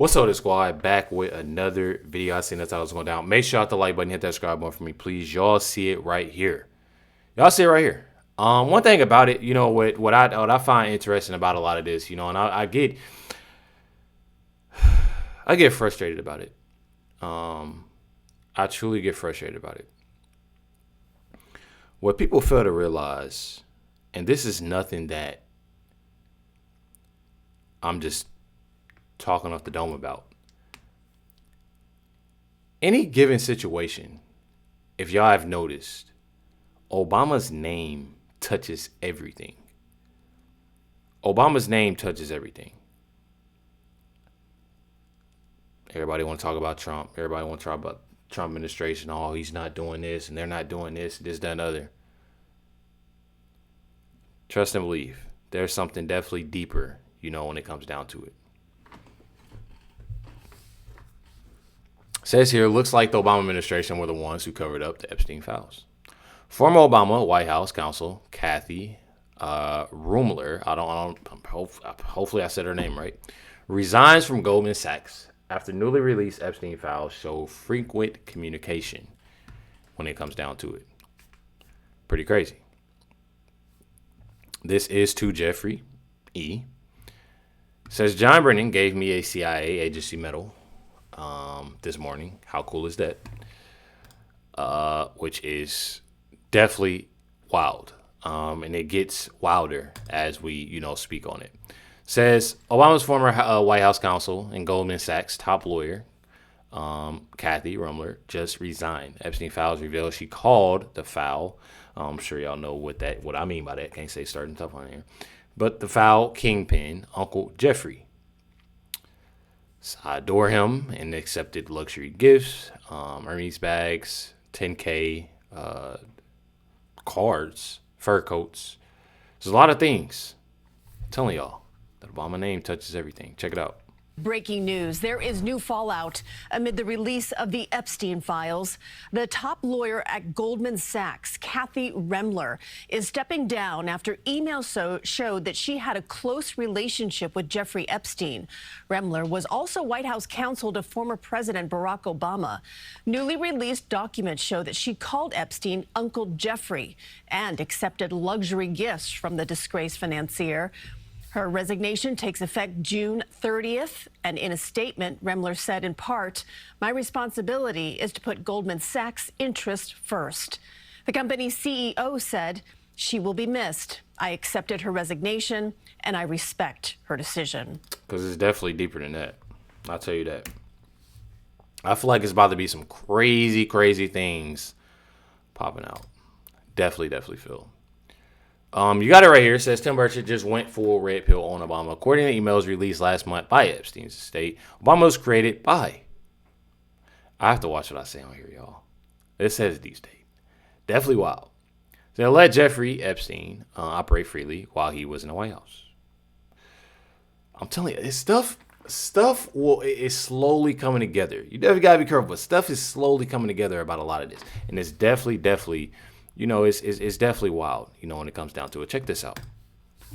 What's up, the squad? Back with another video. I seen that's how it was going down. Make sure you hit the like button, hit that subscribe button for me, please. Y'all see it right here. Y'all see it right here. One thing about it, you know, what I find interesting about a lot of this, you know, and I get frustrated about it. I truly get frustrated about it. What people fail to realize, and this is nothing that I'm just talking off the dome about. Any given situation, if y'all have noticed, Obama's name touches everything. Obama's name touches everything. Everybody want to talk about Trump. Everybody want to talk about Trump administration. Oh, he's not doing this and they're not doing this, that, and other. Trust and believe. There's something definitely deeper, you know, when it comes down to it. Says here, looks like the Obama administration were the ones who covered up the Epstein files. Former Obama White House counsel Kathy Rumler, hopefully I said her name right, resigns from Goldman Sachs after newly released Epstein files show frequent communication when it comes down to it. Pretty crazy. This is to Jeffrey E. Says John Brennan gave me a CIA agency medal this morning. How cool is that? Which is definitely wild. And it gets wilder as we, you know, speak on it. Says Obama's former White House counsel and Goldman Sachs top lawyer, Kathy Rumler, just resigned. Epstein files reveal she called the foul. I'm sure y'all know what I mean by that. Can't say certain stuff on here. But the foul kingpin, Uncle Jeffrey. So I adore him and accepted luxury gifts, Hermes bags, 10K, cards, fur coats. There's a lot of things. I'm telling y'all, that Obama name touches everything. Check it out. Breaking news. There is new fallout amid the release of the Epstein files. The top lawyer at Goldman Sachs, Kathy Rumler, is stepping down after emails showed that she had a close relationship with Jeffrey Epstein. Rumler was also White House counsel to former President Barack Obama. Newly released documents show that she called Epstein Uncle Jeffrey and accepted luxury gifts from the disgraced financier. Her resignation takes effect June 30th, and in a statement, Rumler said in part, "My responsibility is to put Goldman Sachs' interest first." The company's CEO said, "She will be missed. I accepted her resignation, and I respect her decision." Because it's definitely deeper than that. I'll tell you that. I feel like it's about to be some crazy, crazy things popping out. Definitely feel. You got it right here. It says Tim Burchett just went full red pill on Obama. According to emails released last month by Epstein's estate, Obama was created by. I have to watch what I say on here, y'all. It says deep state. Definitely wild. They let Jeffrey Epstein operate freely while he was in the White House. I'm telling you, this stuff is slowly coming together. You definitely gotta be careful, but stuff is slowly coming together about a lot of this, and it's definitely. You know, it's definitely wild, you know, when it comes down to it. Check this out.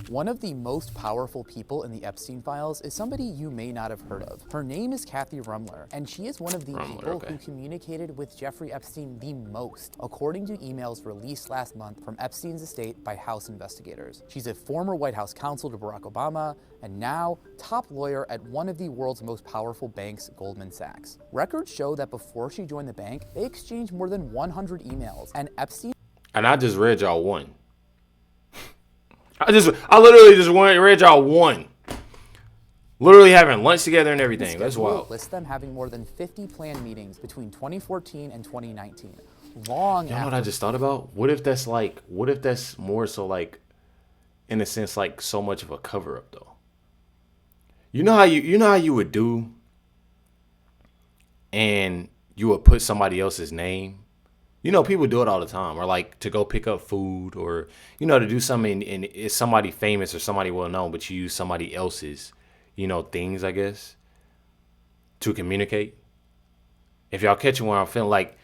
One of the most powerful people in the Epstein files is somebody you may not have heard of. Her name is Kathy Rumler, and she is one of the people who communicated with Jeffrey Epstein the most, according to emails released last month from Epstein's estate by House investigators. She's a former White House counsel to Barack Obama, and now top lawyer at one of the world's most powerful banks, Goldman Sachs. Records show that before she joined the bank, they exchanged more than 100 emails, and Epstein... And I just read y'all one. I literally just read y'all one. Literally having lunch together and everything. That's wild. Lists them having more than 50 planned meetings between 2014 and 2019. Long You know what I just thought about? What if that's more so like, in a sense, like so much of a cover up though? You know how you would do, and you would put somebody else's name. You know, people do it all the time, or like to go pick up food, or, you know, to do something and it's somebody famous or somebody well known, but you use somebody else's, you know, things, I guess, to communicate. If y'all catch where I'm feeling like,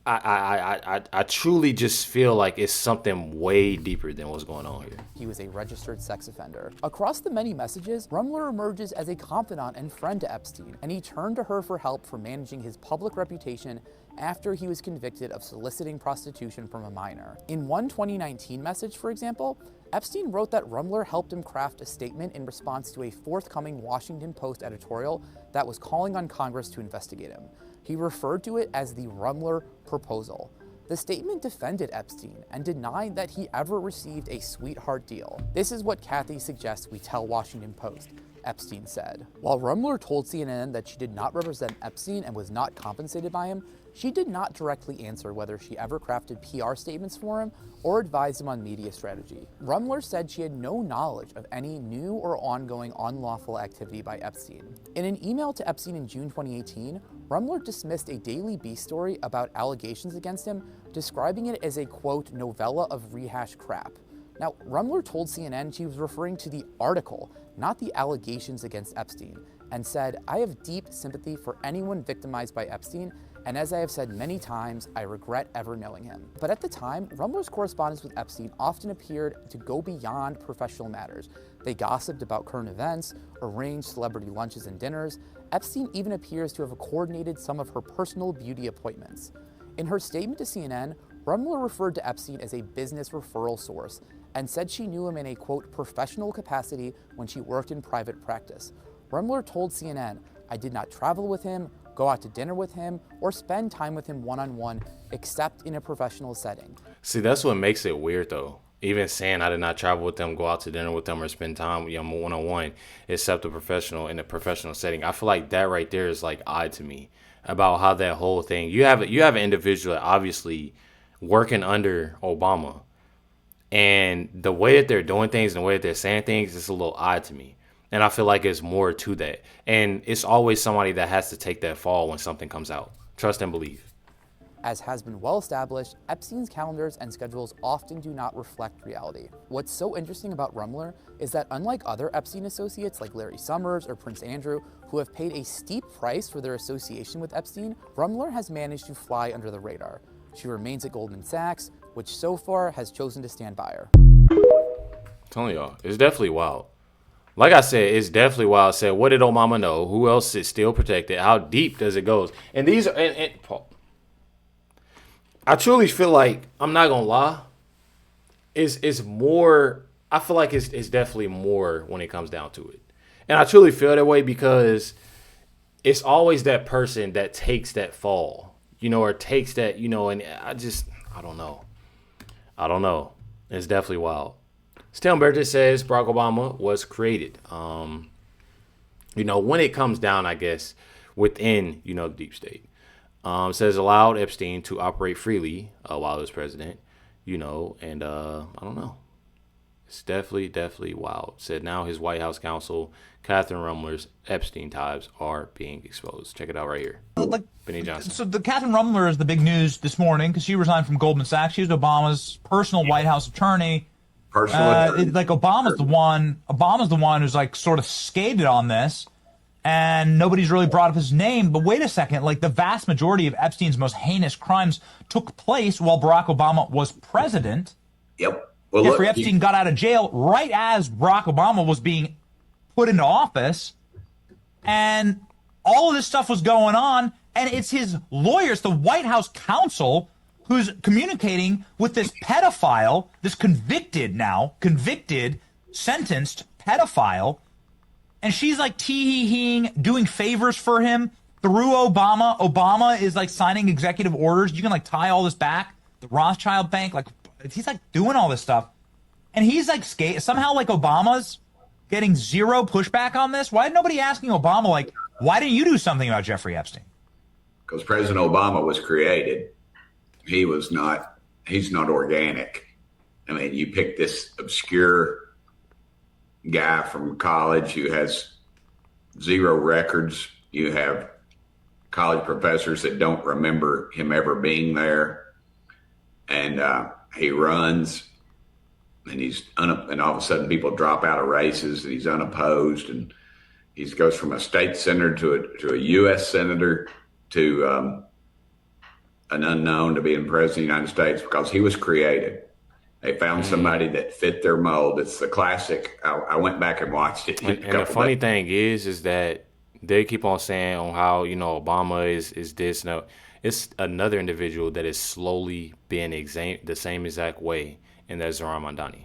I truly just feel like it's something way deeper than what's going on here. He was a registered sex offender. Across the many messages, Rumler emerges as a confidant and friend to Epstein, and he turned to her for help for managing his public reputation after he was convicted of soliciting prostitution from a minor. In one 2019 message, for example, Epstein wrote that Rumler helped him craft a statement in response to a forthcoming Washington Post editorial that was calling on Congress to investigate him. He referred to it as the Rumler proposal. The statement defended Epstein and denied that he ever received a sweetheart deal. This is what Kathy suggests we tell Washington Post, Epstein said. While Rumler told CNN that she did not represent Epstein and was not compensated by him, she did not directly answer whether she ever crafted PR statements for him or advised him on media strategy. Rumler said she had no knowledge of any new or ongoing unlawful activity by Epstein. In an email to Epstein in June 2018, Rumler dismissed a Daily Beast story about allegations against him, describing it as a, quote, novella of rehashed crap. Now, Rumler told CNN she was referring to the article, not the allegations against Epstein, and said, "I have deep sympathy for anyone victimized by Epstein, and as I have said many times, I regret ever knowing him." But at the time, Rumler's correspondence with Epstein often appeared to go beyond professional matters. They gossiped about current events, arranged celebrity lunches and dinners. Epstein even appears to have coordinated some of her personal beauty appointments. In her statement to CNN, Rumler referred to Epstein as a business referral source and said she knew him in a, quote, professional capacity when she worked in private practice. Rumler told CNN, "I did not travel with him, go out to dinner with him, or spend time with him one-on-one, except in a professional setting." See, that's what makes it weird, though. Even saying I did not travel with them, go out to dinner with them, or spend time, one-on-one, except in a professional setting. I feel like that right there is like odd to me about how that whole thing. You have an individual that obviously working under Obama, and the way that they're doing things and the way that they're saying things is a little odd to me. And I feel like it's more to that. And it's always somebody that has to take that fall when something comes out. Trust and believe. As has been well established, Epstein's calendars and schedules often do not reflect reality. What's so interesting about Rumler is that unlike other Epstein associates like Larry Summers or Prince Andrew, who have paid a steep price for their association with Epstein, Rumler has managed to fly under the radar. She remains at Goldman Sachs, which so far has chosen to stand by her. I'm telling y'all, it's definitely wild. Like I said, it's definitely wild. I said, what did Obama know? Who else is still protected? How deep does it go? And these are, I truly feel like, I'm not gonna lie, it's more. I feel like it's definitely more when it comes down to it, and I truly feel that way because it's always that person that takes that fall, or takes that, and I don't know. It's definitely wild. Still, Burgess says Barack Obama was created. When it comes down, I guess, within, the deep state. Says allowed Epstein to operate freely while he was president, and I don't know. It's definitely wild. Said now his White House counsel, Catherine Rumler's Epstein ties are being exposed. Check it out right here. Benny Johnson. So the Catherine Rumler is the big news this morning because she resigned from Goldman Sachs. She was Obama's personal White House attorney. Obama's the one who's like sort of skated on this, and nobody's really brought up his name. But wait a second, like the vast majority of Epstein's most heinous crimes took place while Barack Obama was president. Yep. Well, Jeffrey Epstein got out of jail right as Barack Obama was being put into office, and all of this stuff was going on, and it's his lawyers, the White House counsel, who's communicating with this pedophile, this convicted, sentenced pedophile, and she's like tee-hee-heeing, doing favors for him through Obama. Obama is like signing executive orders. You can like tie all this back. The Rothschild Bank, like he's like doing all this stuff. And he's like somehow like Obama's getting zero pushback on this. Why is nobody asking Obama, like, why didn't you do something about Jeffrey Epstein? Because President Obama was created. He's not organic. I mean, you pick this obscure guy from college who has zero records. You have college professors that don't remember him ever being there. And he runs, and and all of a sudden people drop out of races, and he's unopposed, and he goes from a state senator to a U.S. senator to an unknown to being president of the United States because he was created. They found somebody that fit their mold. It's the classic. I went back and watched it. And the funny thing is that they keep on saying on how, Obama is this. No, it's another individual that is slowly being the same exact way, and that's Zohran Mamdani.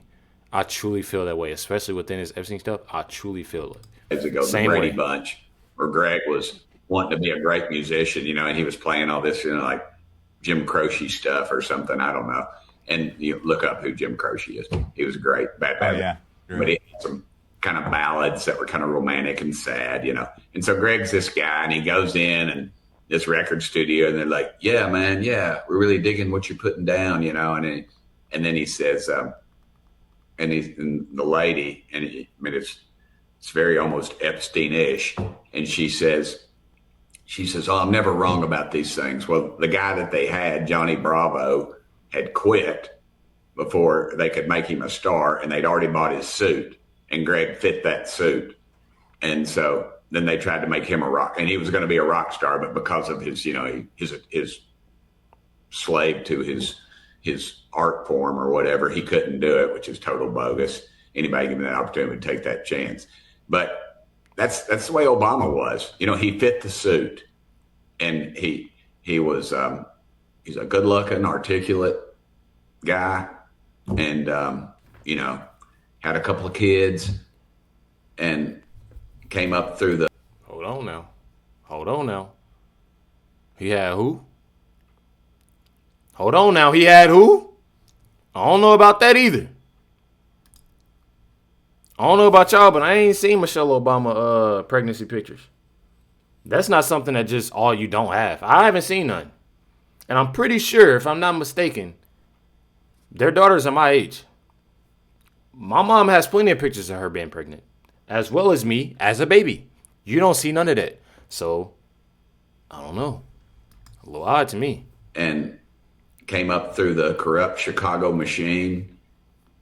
I truly feel that way, especially within his Epstein stuff. I truly feel it. Years ago, the Brady Bunch, where Greg was wanting to be a great musician, and he was playing all this, like Jim Croce stuff or something. I don't know. And you look up who Jim Croce is. He was great, bad. Oh, yeah. But he had some kind of ballads that were kind of romantic and sad, And so Greg's this guy, and he goes in and this record studio, and they're like, "Yeah, man, yeah, we're really digging what you're putting down, And then he says, and the lady, it's very almost Epstein-ish, and she says, "Oh, I'm never wrong about these things." Well, the guy that they had, Johnny Bravo, had quit before they could make him a star, and they'd already bought his suit, and Greg fit that suit. And so then they tried to make him a rock, and he was going to be a rock star, but because of his, his slave to his art form or whatever, he couldn't do it, which is total bogus. Anybody given that opportunity would take that chance. But that's the way Obama was. He fit the suit, and he was he's a good-looking, articulate guy, and had a couple of kids, and came up through the. Hold on now. He had who? Hold on now. He had who? I don't know about that either. I don't know about y'all, but I ain't seen Michelle Obama pregnancy pictures. That's not something that just all you don't have. I haven't seen none. And I'm pretty sure, if I'm not mistaken, their daughters are my age. My mom has plenty of pictures of her being pregnant, as well as me as a baby. You don't see none of that. So, I don't know. A little odd to me. And came up through the corrupt Chicago machine.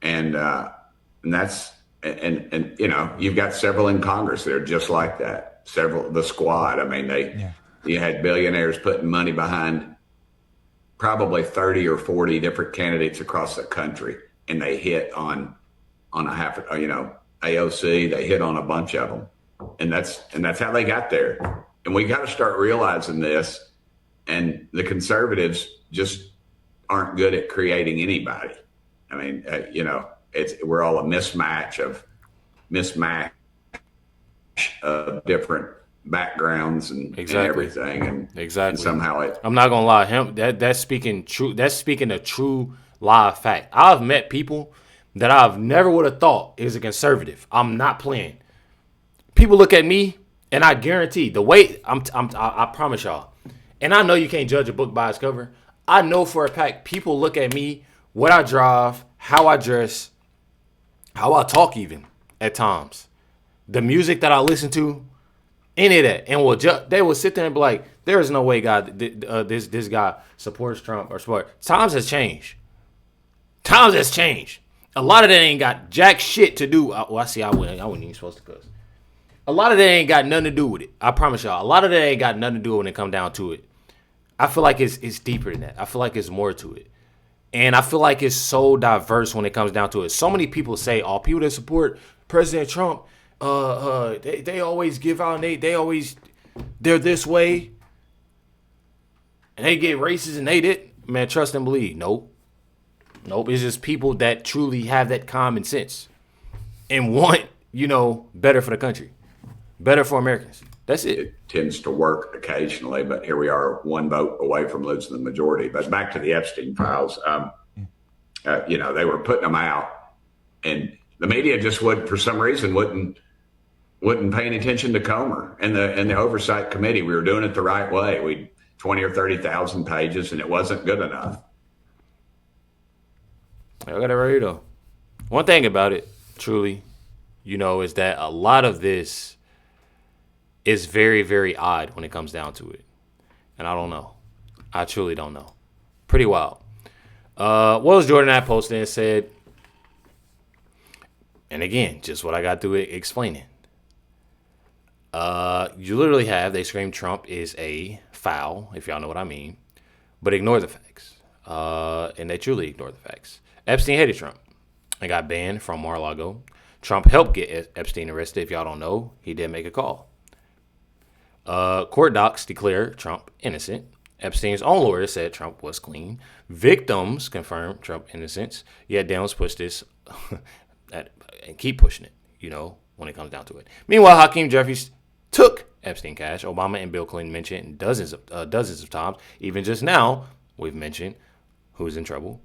And that's, and you've got several in Congress that are just like that. The squad. You had billionaires putting money behind probably 30 or 40 different candidates across the country, and they hit on a half, AOC, they hit on a bunch of them, and that's how they got there. And we got to start realizing this, and the conservatives just aren't good at creating anybody. We're all a mismatch of different backgrounds and everything, and somehow I'm not gonna lie, that's speaking true. That's speaking a true live fact. I've met people that I've never would have thought is a conservative. I'm not playing. People look at me, and I guarantee the way I promise y'all, and I know you can't judge a book by its cover. I know for a fact people look at me, what I drive, how I dress, how I talk, even at times, the music that I listen to. Any of that, and they will sit there and be like, "There is no way, God, this guy supports Trump or support." Times has changed. A lot of that ain't got jack shit to do. I wasn't even supposed to cuss. A lot of that ain't got nothing to do with it. I promise y'all. A lot of that ain't got nothing to do when it come down to it. I feel like it's deeper than that. I feel like it's more to it, and I feel like it's so diverse when it comes down to it. So many people say, "All people that support President Trump." They always give out, and they're this way, and they get racist, and they did. Man, trust and believe. Nope. It's just people that truly have that common sense and want, better for the country, better for Americans. That's it. It tends to work occasionally, but here we are, one vote away from losing the majority. But back to the Epstein files, they were putting them out, and the media just for some reason, wouldn't pay any attention to Comer and the oversight committee. We were doing it the right way. We 20 or 30,000 pages, and it wasn't good enough. I got it right here, though. One thing about it, truly, is that a lot of this is very, very odd when it comes down to it. And I don't know. I truly don't know. Pretty wild. What was Jordan that posted and said, and again, just what I got through it explaining. You literally have, they scream Trump is a foul, if y'all know what I mean, but ignore the facts. And they truly ignore the facts. Epstein hated Trump and got banned from Mar-a-Lago. Trump helped get Epstein arrested. If y'all don't know, he did make a call. Court docs declare Trump innocent. Epstein's own lawyer said Trump was clean. Victims confirmed Trump innocence. Yet Downs push this and keep pushing it, when it comes down to it. Meanwhile, Hakeem Jeffries took Epstein cash. Obama and Bill Clinton mentioned dozens of times. Even just now, we've mentioned who's in trouble.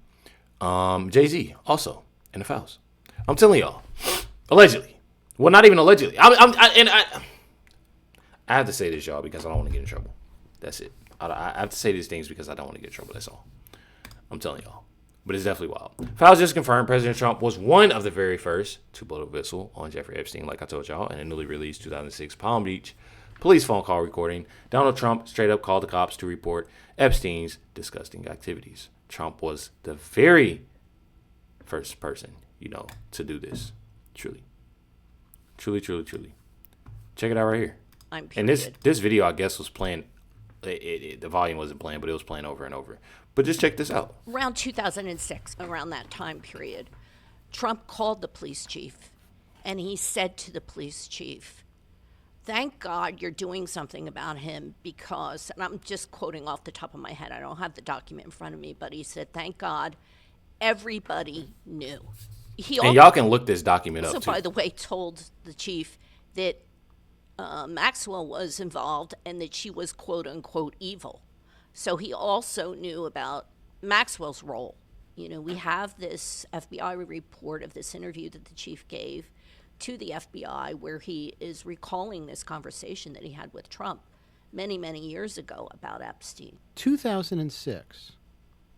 Jay-Z also in the files. I'm telling y'all, allegedly. Well, not even allegedly. I have to say this, y'all, because I don't want to get in trouble. That's it. I have to say these things because I don't want to get in trouble. That's all. I'm telling y'all. But it's definitely wild. Files just confirmed President Trump was one of the very first to blow the whistle on Jeffrey Epstein, like I told y'all, in a newly released 2006 Palm Beach police phone call recording. Donald Trump straight up called the cops to report Epstein's disgusting activities. Trump was the very first person, to do this. Truly. Truly, truly, truly. Check it out right here. And this video, I guess, was playing. The volume wasn't playing, but it was playing over and over. But just check this out. Around 2006, around that time period, Trump called the police chief, and he said to the police chief, "Thank God you're doing something about him because," and I'm just quoting off the top of my head, I don't have the document in front of me, but he said, "Thank God everybody knew." And y'all can look this document up, too. Also, by the way, told the chief that Maxwell was involved and that she was quote unquote evil. So he also knew about Maxwell's role. We have this FBI report of this interview that the chief gave to the FBI where he is recalling this conversation that he had with Trump many, many years ago about Epstein. 2006.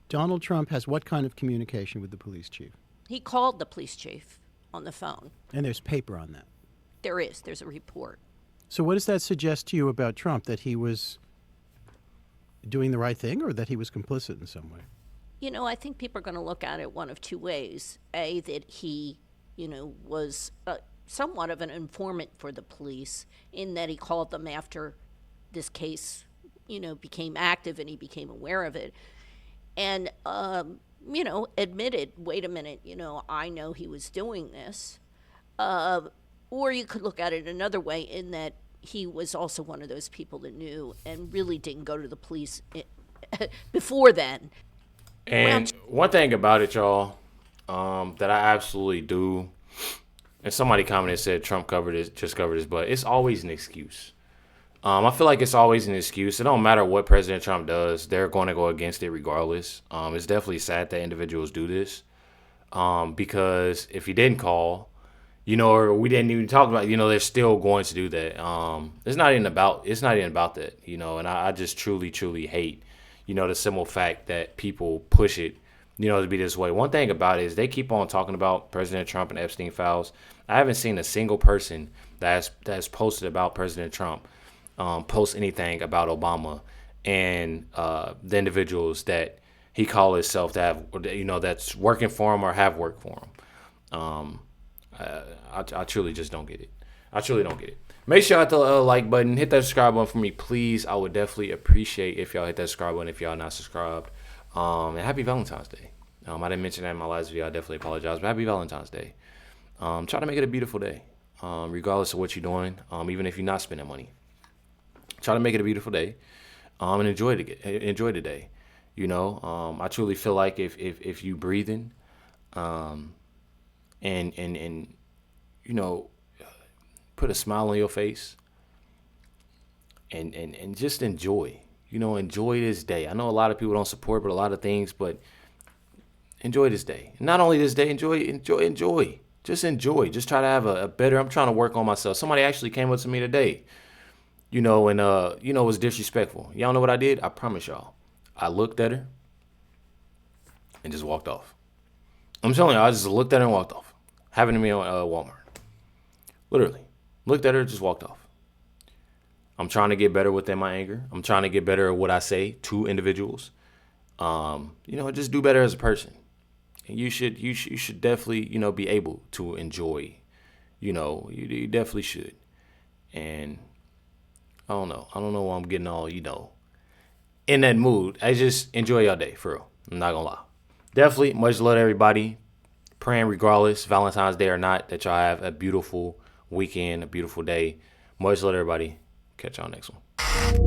Donald Trump has what kind of communication with the police chief? He called the police chief on the phone. And there's paper on that. There's a report. So what does that suggest to you about Trump, that he was doing the right thing or that he was complicit in some way? I think people are going to look at it one of two ways. A, that he, was somewhat of an informant for the police in that he called them after this case, became active and he became aware of it. And, admitted, wait a minute, I know he was doing this. Or you could look at it another way in that he was also one of those people that knew and really didn't go to the police before then. And one thing about it, y'all, that I absolutely do, and somebody commented and said Trump covered his butt. It's always an excuse. I feel like it's always an excuse. It don't matter what President Trump does, they're going to go against it regardless. It's definitely sad that individuals do this, because if he didn't call, or we didn't even talk about, they're still going to do that. It's not even about that, and I just truly, truly hate, the simple fact that people push it, to be this way. One thing about it is they keep on talking about President Trump and Epstein files. I haven't seen a single person that's posted about President Trump post anything about Obama and the individuals that he called himself to have, that's working for him or have worked for him. I truly just don't get it. I truly don't get it. Make sure you hit the like button, hit that subscribe button for me, please. I would definitely appreciate if y'all hit that subscribe button if y'all not subscribed. And happy Valentine's Day. I didn't mention that in my last video. I definitely apologize, but happy Valentine's Day. Try to make it a beautiful day, regardless of what you're doing, even if you're not spending money. Try to make it a beautiful day, and enjoy the day. I truly feel like if you breathing, and put a smile on your face and just enjoy this day. I know a lot of people don't support but a lot of things, but enjoy this day. Not only this day, enjoy. Just enjoy. Just try to have a better, I'm trying to work on myself. Somebody actually came up to me today, and was disrespectful. Y'all know what I did? I promise y'all. I looked at her and just walked off. I'm telling you, I just looked at her and walked off. Happened to me on Walmart. Literally. Looked at her, just walked off. I'm trying to get better within my anger. I'm trying to get better at what I say to individuals. Just do better as a person. And you should definitely, be able to enjoy. You definitely should. And I don't know why I'm getting all, in that mood. I just enjoy y'all day, for real. I'm not gonna lie. Definitely much love to everybody. Praying regardless, Valentine's Day or not, that y'all have a beautiful weekend, a beautiful day. Much love to everybody. Catch y'all next one.